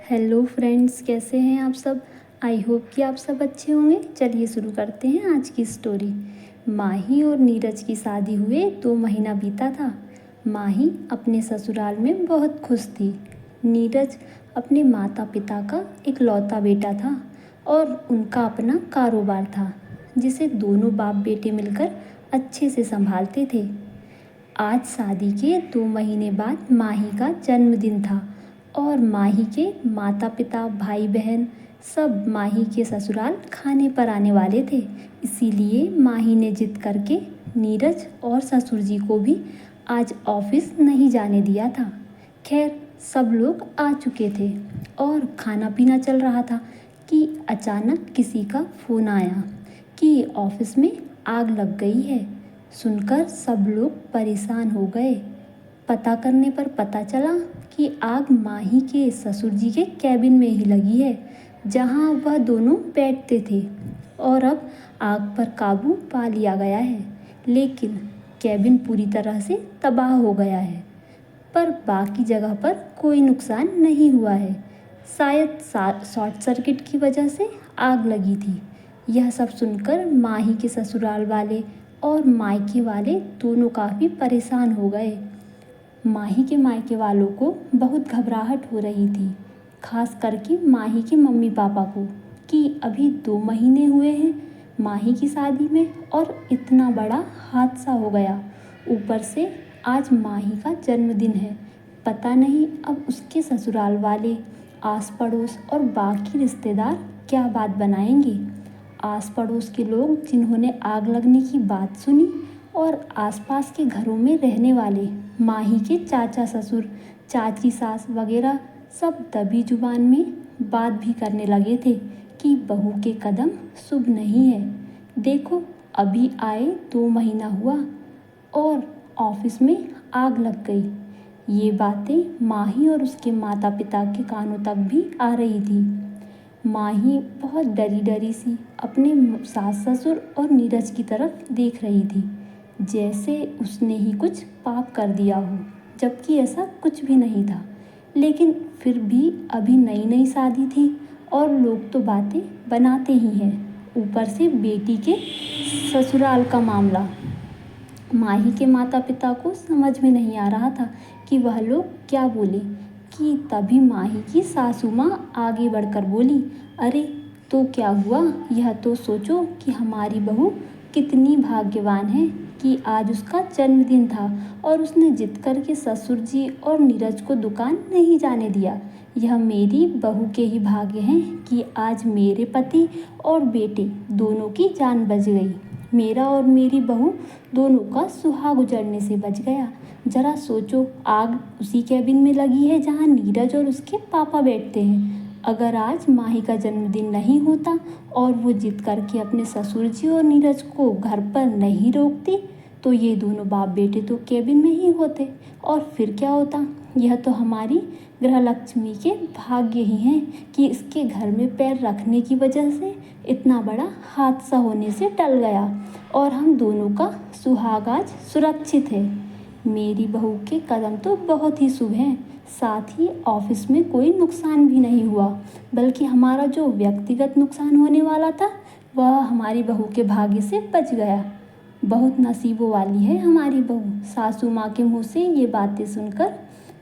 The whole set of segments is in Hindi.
हेलो फ्रेंड्स, कैसे हैं आप सब। आई होप कि आप सब अच्छे होंगे। चलिए शुरू करते हैं आज की स्टोरी। माही और नीरज की शादी हुए 2 महीना बीता था। माही अपने ससुराल में बहुत खुश थी। नीरज अपने माता पिता का इकलौता बेटा था और उनका अपना कारोबार था जिसे दोनों बाप बेटे मिलकर अच्छे से संभालते थे। आज शादी के 2 महीने बाद माही का जन्मदिन था और माही के माता पिता भाई बहन सब माही के ससुराल खाने पर आने वाले थे। इसीलिए माही ने जिद करके नीरज और ससुर जी को भी आज ऑफिस नहीं जाने दिया था। खैर, सब लोग आ चुके थे और खाना पीना चल रहा था कि अचानक किसी का फ़ोन आया कि ऑफिस में आग लग गई है। सुनकर सब लोग परेशान हो गए। पता करने पर पता चला कि आग माही के ससुर जी के कैबिन में ही लगी है जहां वह दोनों बैठते थे और अब आग पर काबू पा लिया गया है। लेकिन कैबिन पूरी तरह से तबाह हो गया है, पर बाकी जगह पर कोई नुकसान नहीं हुआ है। शायद शॉर्ट सर्किट की वजह से आग लगी थी। यह सब सुनकर माही के ससुराल वाले और मायके वाले दोनों काफ़ी परेशान हो गए। माही के मायके वालों को बहुत घबराहट हो रही थी, खास करके माही के मम्मी पापा को, कि अभी 2 महीने हुए हैं माही की शादी में और इतना बड़ा हादसा हो गया। ऊपर से आज माही का जन्मदिन है। पता नहीं अब उसके ससुराल वाले, आस पड़ोस और बाकी रिश्तेदार क्या बात बनाएंगे। आस पड़ोस के लोग जिन्होंने आग लगने की बात सुनी और आसपास के घरों में रहने वाले माही के चाचा ससुर, चाची सास वगैरह सब दबी जुबान में बात भी करने लगे थे कि बहू के कदम शुभ नहीं है। देखो, अभी आए 2 महीना हुआ और ऑफिस में आग लग गई। ये बातें माही और उसके माता पिता के कानों तक भी आ रही थी। माही बहुत डरी डरी सी अपने सास ससुर और नीरज की तरफ देख रही थी, जैसे उसने ही कुछ पाप कर दिया हो, जबकि ऐसा कुछ भी नहीं था। लेकिन फिर भी अभी नई नई शादी थी और लोग तो बातें बनाते ही हैं। ऊपर से बेटी के ससुराल का मामला। माही के माता पिता को समझ में नहीं आ रहा था कि वह लोग क्या बोले कि तभी माही की सासू माँ आगे बढ़कर बोली, अरे तो क्या हुआ, यह तो सोचो कि हमारी बहू कितनी भाग्यवान है कि आज उसका जन्मदिन था और उसने जिद करके ससुर जी और नीरज को दुकान नहीं जाने दिया। यह मेरी बहू के ही भाग्य हैं कि आज मेरे पति और बेटे दोनों की जान बच गई। मेरा और मेरी बहू दोनों का सुहाग उजड़ने से बच गया। जरा सोचो, आग उसी कैबिन में लगी है जहां नीरज और उसके पापा बैठते हैं। अगर आज माही का जन्मदिन नहीं होता और वो जिद करके अपने ससुर जी और नीरज को घर पर नहीं रोकती तो ये दोनों बाप बेटे तो कैबिन में ही होते और फिर क्या होता। यह तो हमारी गृह लक्ष्मी के भाग्य ही हैं कि इसके घर में पैर रखने की वजह से इतना बड़ा हादसा होने से टल गया और हम दोनों का सुहाग आज सुरक्षित है। मेरी बहू के कदम तो बहुत ही शुभ हैं। साथ ही ऑफिस में कोई नुकसान भी नहीं हुआ, बल्कि हमारा जो व्यक्तिगत नुकसान होने वाला था वह हमारी बहू के भाग्य से बच गया। बहुत नसीबों वाली है हमारी बहू। सासू माँ के मुँह से ये बातें सुनकर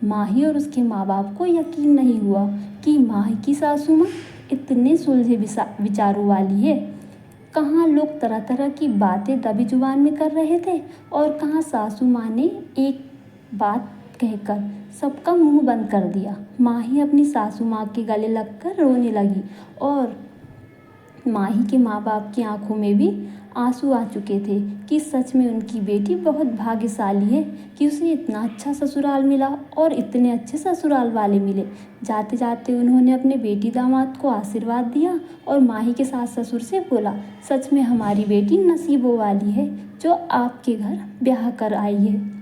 माही और उसके माँ बाप को यकीन नहीं हुआ कि माही की सासू माँ इतने सुलझे विचारों वाली है। कहाँ लोग तरह तरह की बातें दबी जुबान में कर रहे थे और कहाँ सासू माँ ने एक बात कहकर सबका मुंह बंद कर दिया। माही अपनी सासू माँ के गले लगकर रोने लगी और माही के माँ बाप की आंखों में भी आंसू आ चुके थे कि सच में उनकी बेटी बहुत भाग्यशाली है कि उसे इतना अच्छा ससुराल मिला और इतने अच्छे ससुराल वाले मिले। जाते जाते उन्होंने अपने बेटी दामाद को आशीर्वाद दिया और माही के सास ससुर से बोला, सच में हमारी बेटी नसीबों वाली है जो आपके घर ब्याह कर आई है।